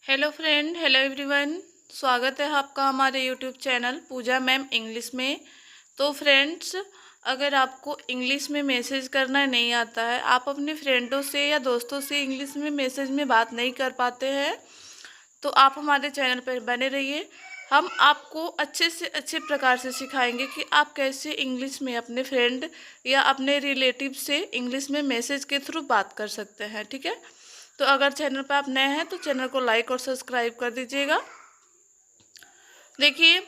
Hello friend, hello everyone. स्वागत है आपका हमारे यूट्यूब चैनल पूजा मैम इंग्लिश में। तो फ्रेंड्स, अगर आपको इंग्लिश में मैसेज करना नहीं आता है, आप अपने फ्रेंडों से या दोस्तों से इंग्लिश में मैसेज में बात नहीं कर पाते हैं, तो आप हमारे चैनल पर बने रहिए। हम आपको अच्छे से अच्छे प्रकार से सिखाएंगे कि आप कैसे इंग्लिश में अपने फ्रेंड या अपने रिलेटिव से इंग्लिश में मैसेज के थ्रू बात कर सकते हैं। ठीक है, तो अगर चैनल पर आप नए हैं तो चैनल को लाइक और सब्सक्राइब कर दीजिएगा। देखिए,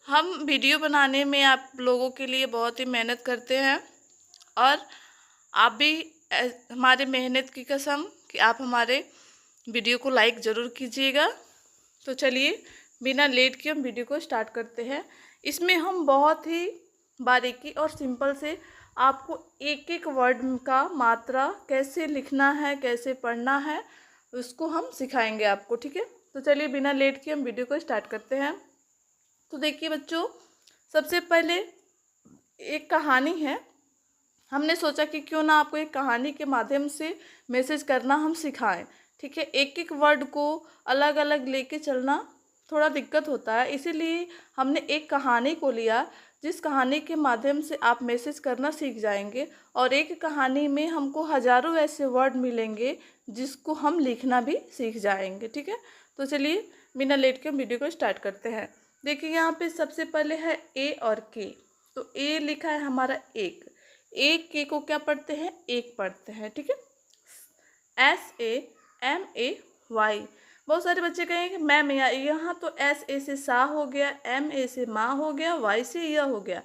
हम वीडियो बनाने में आप लोगों के लिए बहुत ही मेहनत करते हैं और आप भी हमारे मेहनत की कसम कि आप हमारे वीडियो को लाइक ज़रूर कीजिएगा। तो चलिए, बिना लेट के हम वीडियो को स्टार्ट करते हैं। इसमें हम बहुत ही बारीकी और सिंपल से आपको एक एक वर्ड का मात्रा कैसे लिखना है, कैसे पढ़ना है, उसको हम सिखाएंगे आपको। ठीक है, तो चलिए बिना लेट के हम वीडियो को स्टार्ट करते हैं। तो देखिए बच्चों, सबसे पहले एक कहानी है। हमने सोचा कि क्यों ना आपको एक कहानी के माध्यम से मैसेज करना हम सिखाएं। ठीक है, एक एक वर्ड को अलग अलग लेके चलना थोड़ा दिक्कत होता है, इसीलिए हमने एक कहानी को लिया जिस कहानी के माध्यम से आप मैसेज करना सीख जाएंगे। और एक कहानी में हमको हजारों ऐसे वर्ड मिलेंगे जिसको हम लिखना भी सीख जाएंगे। ठीक है, तो चलिए बिना लेट के वीडियो को स्टार्ट करते हैं। देखिए, यहाँ पे सबसे पहले है ए और के। तो ए लिखा है हमारा एक। एक के को क्या पढ़ते हैं? एक पढ़ते हैं। ठीक है, SAMAY। बहुत सारे बच्चे कहेंगे मैम यहाँ तो SA से सा हो गया, MA से माँ हो गया, Y से यह हो गया,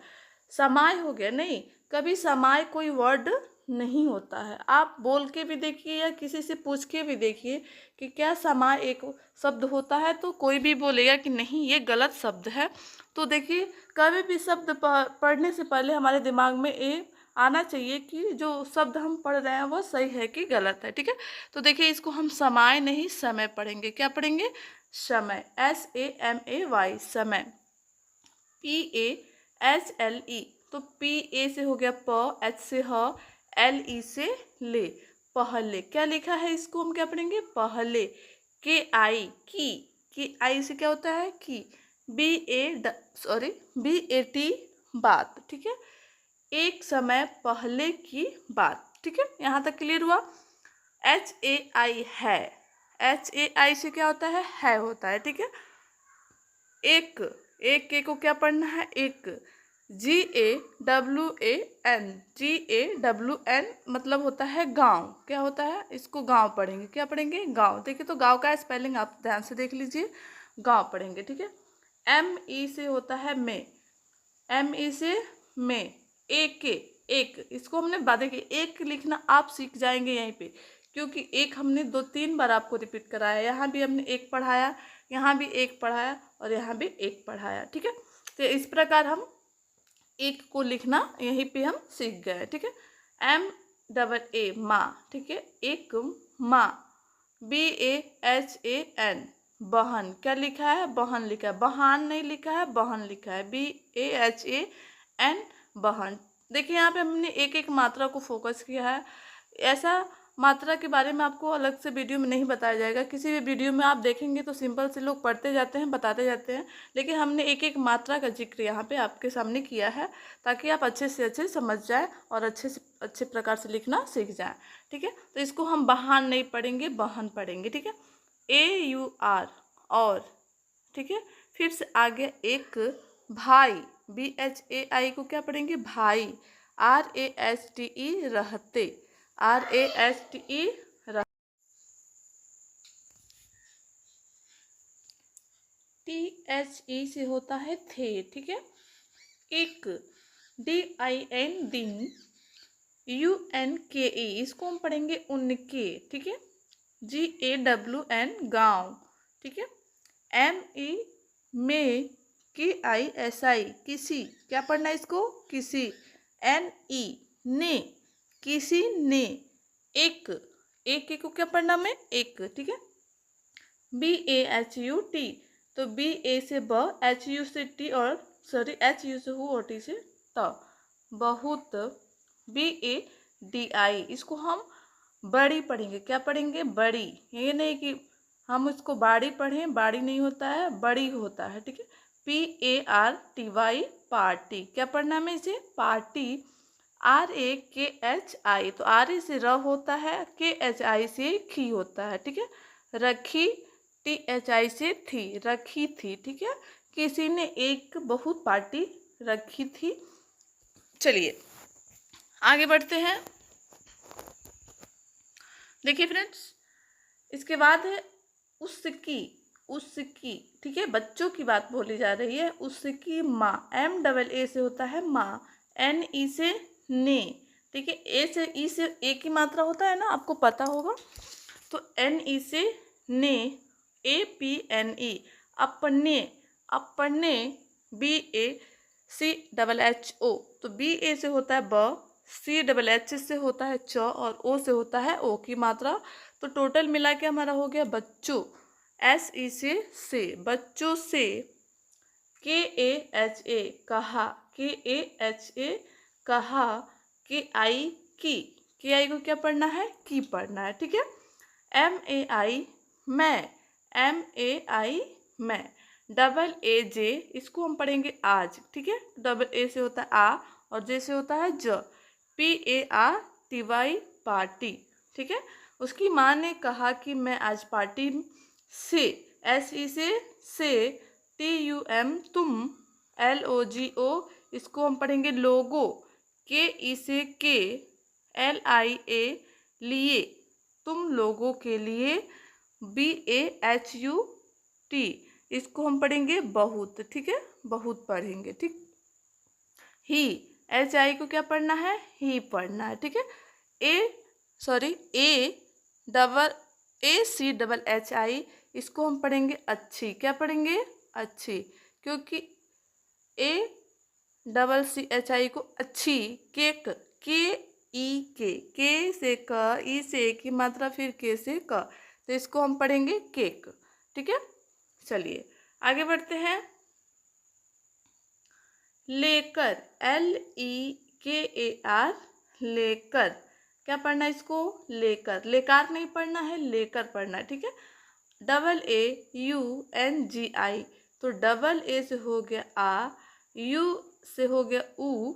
समाय हो गया। नहीं, कभी समाय कोई वर्ड नहीं होता है। आप बोल के भी देखिए या किसी से पूछ के भी देखिए कि क्या समाय एक शब्द होता है, तो कोई भी बोलेगा कि नहीं ये गलत शब्द है। तो देखिए, कभी भी शब्द पढ़ने से पहले हमारे दिमाग में ये आना चाहिए कि जो शब्द हम पढ़ रहे हैं वो सही है कि गलत है। ठीक है, तो देखिए इसको हम समय नहीं समय पढ़ेंगे। क्या पढ़ेंगे? समय, SAMAY, समय। PAHLE, तो PA से हो गया प, H से ह, LE से ले, पहले। क्या लिखा है? इसको हम क्या पढ़ेंगे? पहले। KI, की आई से क्या होता है? की। BAT, बात। ठीक है, एक समय पहले की बात। ठीक है, यहाँ तक क्लियर हुआ। HAI, है। HAI से क्या होता है होता है। ठीक है, एक, एक के को क्या पढ़ना है? एक। GAWAN, GAWN मतलब होता है गांव। क्या होता है? इसको गांव पढ़ेंगे। क्या पढ़ेंगे? गांव। देखिए, तो गांव का स्पेलिंग आप ध्यान से देख लीजिए, गांव पढ़ेंगे। ठीक है, ME से होता है में, ME से में। एक, इसको हमने बात देखिए, एक लिखना आप सीख जाएंगे यहीं पे, क्योंकि एक हमने 2-3 बार आपको रिपीट कराया। यहाँ भी हमने एक पढ़ाया, यहाँ भी एक पढ़ाया और यहाँ भी एक पढ़ाया। ठीक है, तो इस प्रकार हम एक को लिखना यहीं पे हम सीख गए। ठीक है, MAA, माँ। ठीक है, एक माँ। BAHAN, बहन। क्या लिखा है? बहन लिखा है, बहान नहीं लिखा है, बहन लिखा है। BAHAN, बहन। देखिए, यहाँ पे हमने एक एक मात्रा को फोकस किया है। ऐसा मात्रा के बारे में आपको अलग से वीडियो में नहीं बताया जाएगा। किसी भी वीडियो में आप देखेंगे तो सिंपल से लोग पढ़ते जाते हैं, बताते जाते हैं, लेकिन हमने एक एक मात्रा का जिक्र यहाँ पे आपके सामने किया है ताकि आप अच्छे से अच्छे समझ जाए और अच्छे से अच्छे प्रकार से लिखना सीख जाए। ठीक है, तो इसको हम बहान नहीं पढ़ेंगे, बहन पढ़ेंगे। ठीक है, AUR, और। ठीक है, फिर से आगे एक भाई, BHAI को क्या पढ़ेंगे? भाई। RASTE, रहते, RASTE, THE से होता है थे। ठीक है, एक। DIN, दिन। UNKE, इसको हम पढ़ेंगे उनके। ठीक है, GAWN, गाँव। ठीक है, ME, में। KISI, किसी। क्या पढ़ना है इसको? किसी। NE, ने, किसी ने। एक, एक को क्या पढ़ना में? एक। ठीक है, BAHUT, तो BA से ब, HU से टी, और सॉरी HU से हु और टी से त, बहुत। BADI, इसको हम बड़ी पढ़ेंगे। क्या पढ़ेंगे? बड़ी। ये नहीं कि हम उसको बाड़ी पढ़ें, बाड़ी नहीं होता है, बड़ी होता है, ठीक है। PARTY, party. क्या पढ़ना है हमें इसे? पार्टी। RAKHI, तो RA से र होता है, KHI से खी होता है, ठीक है। रखी, THI से थी, रखी थी, ठीक है। किसी ने एक बहुत पार्टी रखी थी। चलिए आगे बढ़ते हैं। देखिए फ्रेंड्स, इसके बाद है उसकी, उसकी, ठीक है। बच्चों की बात बोली जा रही है। उसकी माँ, MAA से होता है माँ, NE से ने, ठीक है। ए से ई से एक ही मात्रा होता है ना, आपको पता होगा। तो NE से ने, APNE, अपने, अपने, BACHHO, तो BA से होता है ब, CHH से होता है च, और O से होता है ओ की मात्रा। तो टोटल मिला के हमारा हो गया बच्चों। SE से, बच्चों से। KAHA, कहा, KAHA, कहा। KI, की को क्या पढ़ना है? की पढ़ना है, ठीक है। MAI, मैं, MAI, मैं। AA J, इसको हम पढ़ेंगे आज, ठीक है। AA से होता है आ, और J से होता है ज। PARTY, पार्टी, ठीक है। उसकी माँ ने कहा कि मैं आज पार्टी से, SE से, TUM, तुम, LOGO, इसको हम पढ़ेंगे लोगो। KE से के, LIA, लिए, तुम लोगों के लिए। BAHUT, इसको हम पढ़ेंगे बहुत, ठीक है। बहुत पढ़ेंगे, ठीक। ही, HI को क्या पढ़ना है? ही पढ़ना है, ठीक है। ACHHI, इसको हम पढ़ेंगे अच्छी। क्या पढ़ेंगे? अच्छी, क्योंकि ACCHI को अच्छी, केक, के से क, ई से की मात्रा, फिर के से क, तो इसको हम पढ़ेंगे केक, ठीक है। चलिए आगे बढ़ते हैं। लेकर, LEKAR, लेकर, क्या पढ़ना है इसको? लेकर, लेकार नहीं पढ़ना है, लेकर पढ़ना है, ठीक है। AAUNGI, तो AA से हो गया आ, U से हो गया ऊ,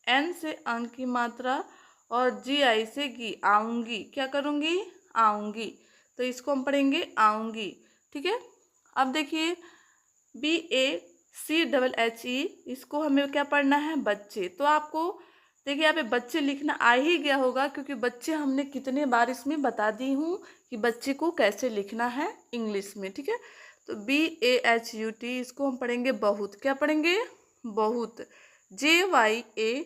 N से अंक की मात्रा, और GI से गी, आऊंगी। क्या करूंगी? आऊंगी, तो इसको हम पढ़ेंगे आऊंगी, ठीक है। अब देखिए BACHHE, इसको हमें क्या पढ़ना है? बच्चे। तो आपको देखिए यहाँ पे बच्चे लिखना आ ही गया होगा, क्योंकि बच्चे हमने कितने बार इसमें बता दी हूँ कि बच्चे को कैसे लिखना है इंग्लिश में, ठीक है। तो BAHUT, इसको हम पढ़ेंगे बहुत। क्या पढ़ेंगे? बहुत। JYADA,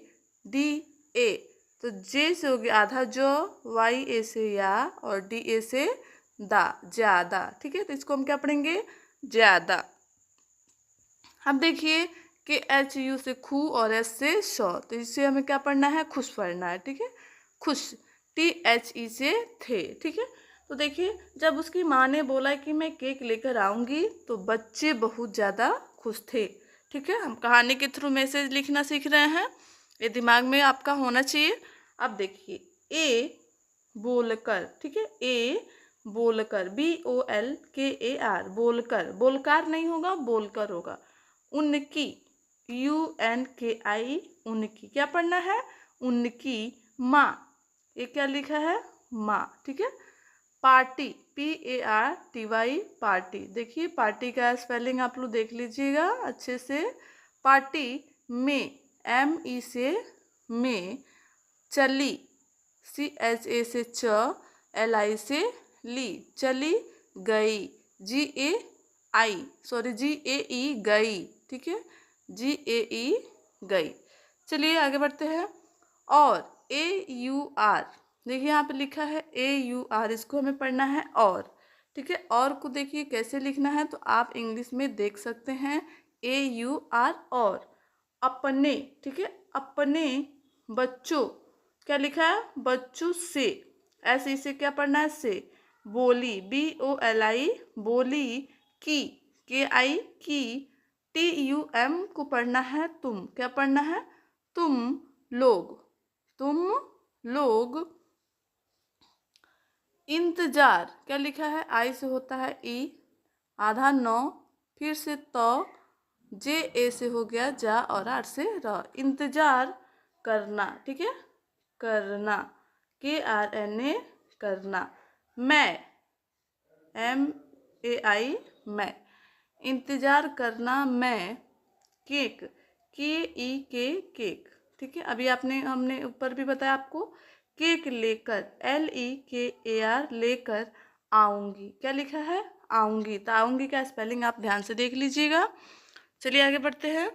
तो J से हो गया आधा जो, YA से या, और DA से दा, ज्यादा, ठीक है। तो इसको हम क्या पढ़ेंगे? ज्यादा। अब देखिए कि HU से खू, और S से श, तो इससे हमें क्या पढ़ना है? खुश पढ़ना है, ठीक है। खुश। THE से थे, ठीक है। तो देखिए जब उसकी माँ ने बोला कि मैं केक लेकर आऊंगी, तो बच्चे बहुत ज़्यादा खुश थे, ठीक है। हम कहानी के थ्रू मैसेज लिखना सीख रहे हैं, ये दिमाग में आपका होना चाहिए। अब देखिए ए बोलकर, ठीक है। ए बोलकर, BOLKAR, बोलकर, बोलकार नहीं होगा, बोलकर होगा। उनकी, UNKI, उनकी, क्या पढ़ना है? उनकी माँ, ये क्या लिखा है? माँ, ठीक है। Party, PARTY, party. देखिए पार्टी का स्पेलिंग आप लोग देख लीजिएगा अच्छे से। पार्टी में, ME से में। चली, CHA से च, LI से ली, चली गई। GAE, गई, ठीक है। GAE, गई। चलिए आगे बढ़ते हैं। और AUR, देखिए यहाँ पे लिखा है AUR, इसको हमें पढ़ना है और, ठीक है। और को देखिए कैसे लिखना है, तो आप इंग्लिश में देख सकते हैं AUR, और। अपने, ठीक है। अपने बच्चों, क्या लिखा है? बच्चों से। ऐसे इसे क्या पढ़ना है? से। बोली, BOLI, बोली। की, KI, की। TUM को पढ़ना है तुम। क्या पढ़ना है? तुम लोग, तुम लोग। इंतजार क्या लिखा है, आई से होता है ई, आधा नौ, फिर से तो, जे ए से हो गया जा और आर से र, इंतजार करना, ठीक है, करना, के आर एन ए, करना, मैं, एम ए आई, मैं, इंतजार करना मैं, केक, के ई के, केक, ठीक है। अभी हमने ऊपर भी बताया आपको, केक लेकर, एल ई के ए आर, लेकर आऊंगी, क्या लिखा है, आऊंगी। तो आऊंगी का स्पेलिंग आप ध्यान से देख लीजिएगा। चलिए आगे बढ़ते हैं।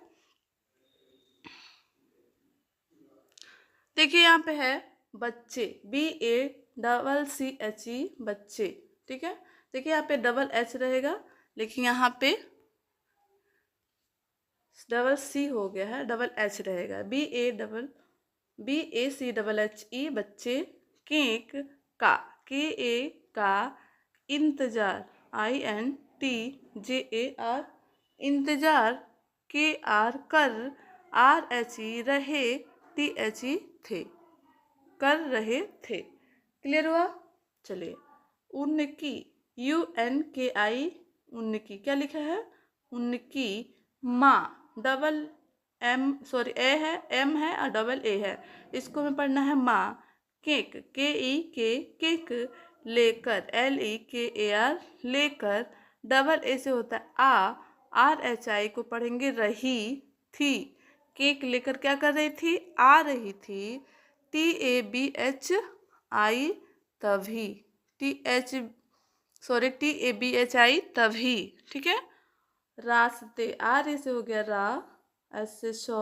देखिए यहाँ पे है बच्चे, B A double C H E, बच्चे, ठीक है। देखिए यहाँ पे डबल एच रहेगा, लेकिन यहाँ पे डबल सी हो गया है, डबल एच रहेगा, B A C double H E, बच्चे, केक का, के ए का, इंतजार, I N T J A R, इंतजार, के आर, कर, आर एच ई, रहे, टी एच ई, थे, कर रहे थे। क्लियर हुआ। चलिए उनकी, यू एन के आई, उनकी, क्या लिखा है, उनकी माँ, डबल एम सॉरी ए है, एम है और डबल ए है, इसको हमें पढ़ना है माँ, केक, के ई के, केक, लेकर, एल ई के ए आर, लेकर, डबल ए से होता है आ, आर एच आई को पढ़ेंगे रही, थी, केक लेकर क्या कर रही थी, आ रही थी, T A B H I, तभी, T A B H I, तभी, ठीक है। रास्ते, आर ए से हो गया रा, एस से शो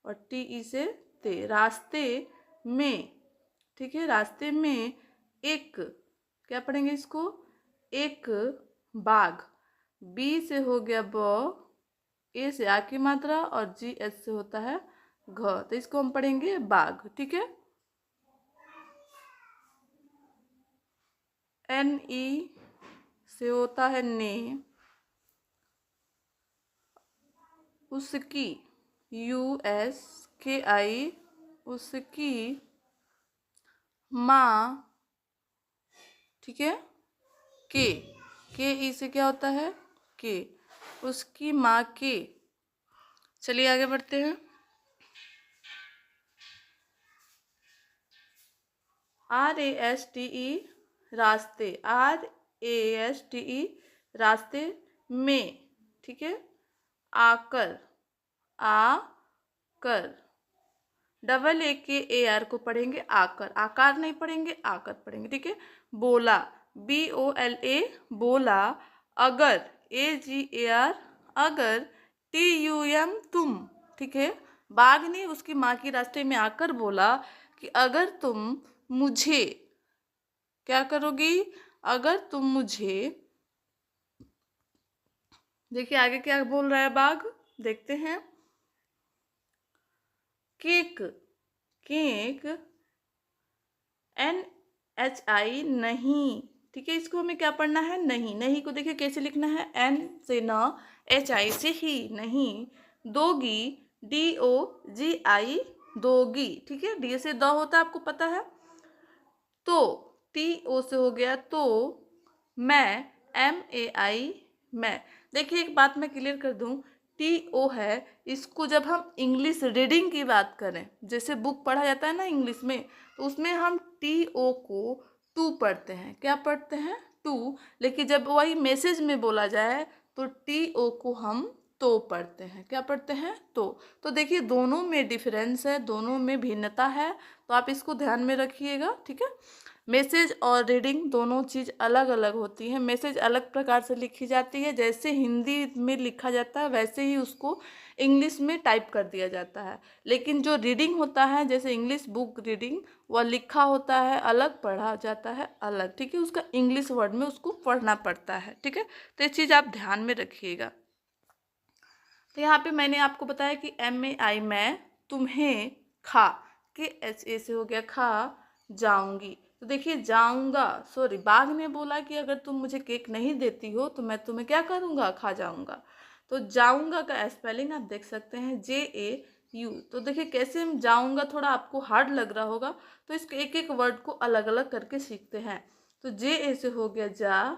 और टी ई से ते, रास्ते में, ठीक है, रास्ते में एक, क्या पढ़ेंगे इसको, एक बाघ, बी से हो गया ब, ए से आ की मात्रा और जी एच से होता है घ, तो इसको हम पढ़ेंगे बाघ, ठीक है। एन ई से होता है ने, उसकी, यू एस के आई, उसकी माँ, ठीक है, के ई से क्या होता है, के, उसकी माँ के। चलिए आगे बढ़ते हैं। R A S T E, रास्ते, R A S T E, रास्ते में, ठीक है, आकर, आकर, डबल ए के ए आर को पढ़ेंगे आकर, आकार नहीं पढ़ेंगे, आकर पढ़ेंगे, ठीक है। बोला, बी ओ एल ए, बोला, अगर, ए जी ए आर, अगर, टी यू एम, तुम, ठीक है। बाघ ने उसकी माँ की रास्ते में आकर बोला कि अगर तुम मुझे, क्या करोगी, अगर तुम मुझे, देखिए आगे क्या बोल रहा है बाघ, देखते हैं। Cake, cake, N H I, नहीं, ठीक है, इसको हमें क्या पढ़ना है, नहीं, नहीं को देखिए कैसे लिखना है, एन से न, एच आई से ही, नहीं, दोगी, डी ओ जी आई, दोगी, ठीक है, डी से द होता है आपको पता है, तो, टी ओ से हो गया तो, मैं, एम ए आई, मैं। देखिए एक बात मैं क्लियर कर दूं, टी ओ है, इसको जब हम इंग्लिश रीडिंग की बात करें, जैसे बुक पढ़ा जाता है ना इंग्लिश में, तो उसमें हम टी ओ को टू पढ़ते हैं, क्या पढ़ते हैं, टू, लेकिन जब वही मैसेज में बोला जाए तो टी ओ को हम तो पढ़ते हैं, क्या पढ़ते हैं, तो देखिए दोनों में डिफरेंस है, दोनों में भिन्नता है, तो आप इसको ध्यान में रखिएगा, ठीक है। मैसेज और रीडिंग दोनों चीज़ अलग अलग होती है। मैसेज अलग प्रकार से लिखी जाती है, जैसे हिंदी में लिखा जाता है वैसे ही उसको इंग्लिश में टाइप कर दिया जाता है, लेकिन जो रीडिंग होता है जैसे इंग्लिश बुक रीडिंग, वह लिखा होता है अलग, पढ़ा जाता है अलग, ठीक है, उसका इंग्लिश वर्ड में उसको पढ़ना पड़ता है, ठीक है। तो ये चीज़ आप ध्यान में रखिएगा। तो यहाँ पे मैंने आपको बताया कि एम ए आई, मैं, तुम्हें, खा, के एच ए से हो गया खा, जाऊंगी, तो देखिए जाऊंगा, सॉरी, बाघ ने बोला कि अगर तुम मुझे केक नहीं देती हो तो मैं तुम्हें क्या करूंगा, खा जाऊंगा, तो जाऊंगा का स्पेलिंग आप देख सकते हैं जे ए यू। तो देखिए कैसे जाऊंगा थोड़ा आपको हार्ड लग रहा होगा, तो इसके एक एक वर्ड को अलग अलग करके सीखते हैं। तो जे ए से हो गया जा,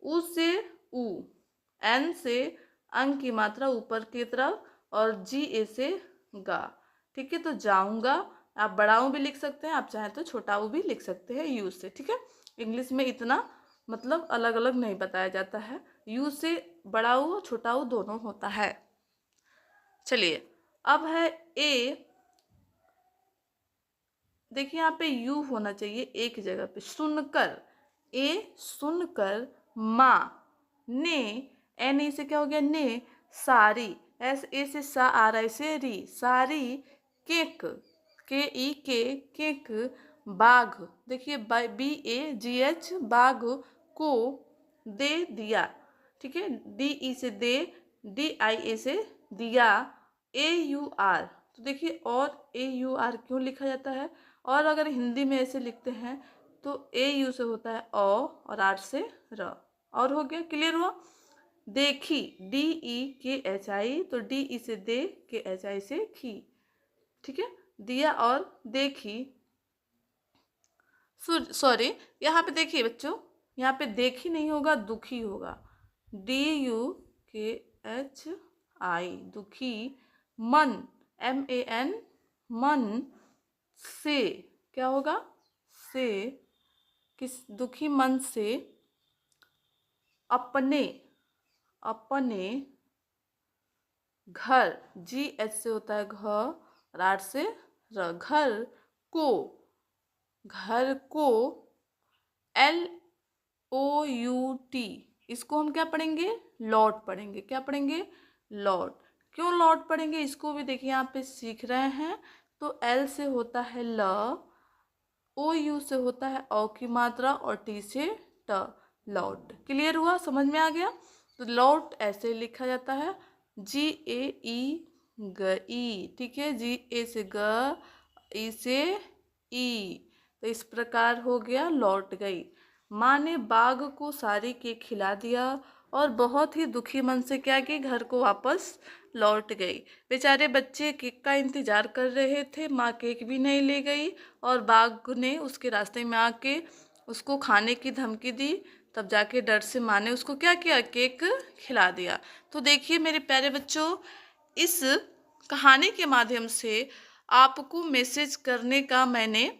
ऊ से ऊ, एन से अंग की मात्रा ऊपर की तरफ, और जी ए से गा। ठीक है, तो जाऊंगा आप बड़ा ऊ भी लिख सकते हैं, आप चाहें तो छोटा ऊ भी लिख सकते हैं यू से। ठीक है, इंग्लिश में इतना मतलब अलग अलग नहीं बताया जाता है, यू से बड़ा ऊ और छोटा ऊ दोनों होता है। चलिए अब है ए। देखिए यहाँ पे यू होना चाहिए एक जगह पे, सुनकर, ए सुनकर, माँ, ने, एन ए से क्या हो गया ने, सारी, एस ए से सा आ रहा है से री, सारी, केक, के ई के, केक, बाघ, देखिए बी ए जी एच, बाघ, को, दे दिया। ठीक है, डी ई से दे, डी आई ए से दिया, ए यू आर, तो देखिए और ए यू आर क्यों लिखा जाता है, और अगर हिंदी में ऐसे लिखते हैं तो ए यू से होता है ओ और आर से र, और हो गया, क्लियर हुआ। देखी, डी ई के एच आई, तो डी ई से दे, के एच आई से खी। ठीक है, दिया और देखी, सॉरी यहाँ पे देखिए बच्चों, यहाँ पे देखी नहीं होगा, दुखी होगा, डी यू के एच आई, दुखी, मन, एम ए एन, मन, से क्या होगा, से, किस, दुखी मन से, अपने, अपने घर, जी एच से होता है घ और आर से र, घर को, घर को, एल ओ यू टी, इसको हम क्या पढ़ेंगे, लौट पढ़ेंगे, क्या पढ़ेंगे, लौट। क्यों लौट पढ़ेंगे, इसको भी देखिए यहाँ पे सीख रहे हैं। तो एल से होता है ल, ओ यू से होता है औ की मात्रा, और टी से ट, लौट। क्लियर हुआ, समझ में आ गया। तो लौट ऐसे लिखा जाता है, जी ए ई गई। ठीक है, जी ए से ग, ई से ई, तो इस प्रकार हो गया लौट गई। माँ ने बाघ को सारी केक खिला दिया और बहुत ही दुखी मन से क्या कि घर को वापस लौट गई। बेचारे बच्चे केक का इंतजार कर रहे थे, माँ केक भी नहीं ले गई और बाघ ने उसके रास्ते में आके उसको खाने की धमकी दी। तब जाके डर से माँ ने उसको क्या किया, केक खिला दिया। तो देखिए मेरे प्यारे बच्चों, इस कहानी के माध्यम से आपको मैसेज करने का मैंने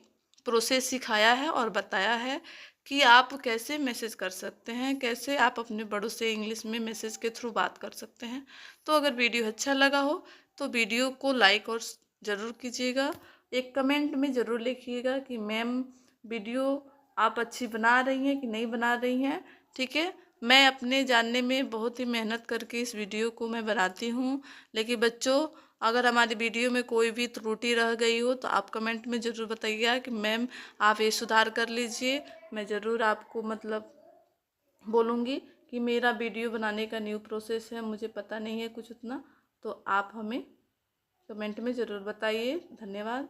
प्रोसेस सिखाया है और बताया है कि आप कैसे मैसेज कर सकते हैं, कैसे आप अपने बड़ों से इंग्लिश में मैसेज के थ्रू बात कर सकते हैं। तो अगर वीडियो अच्छा लगा हो तो वीडियो को लाइक और ज़रूर कीजिएगा। एक कमेंट में ज़रूर लिखिएगा कि मैम वीडियो आप अच्छी बना रही हैं कि नहीं बना रही हैं। ठीक है, मैं अपने जानने में बहुत ही मेहनत करके इस वीडियो को मैं बनाती हूँ। लेकिन बच्चों, अगर हमारी वीडियो में कोई भी त्रुटि रह गई हो तो आप कमेंट में ज़रूर बताइएगा कि मैम आप ये सुधार कर लीजिए। मैं ज़रूर आपको मतलब बोलूँगी कि मेरा वीडियो बनाने का न्यू प्रोसेस है, मुझे पता नहीं है कुछ उतना, तो आप हमें कमेंट में ज़रूर बताइए। धन्यवाद।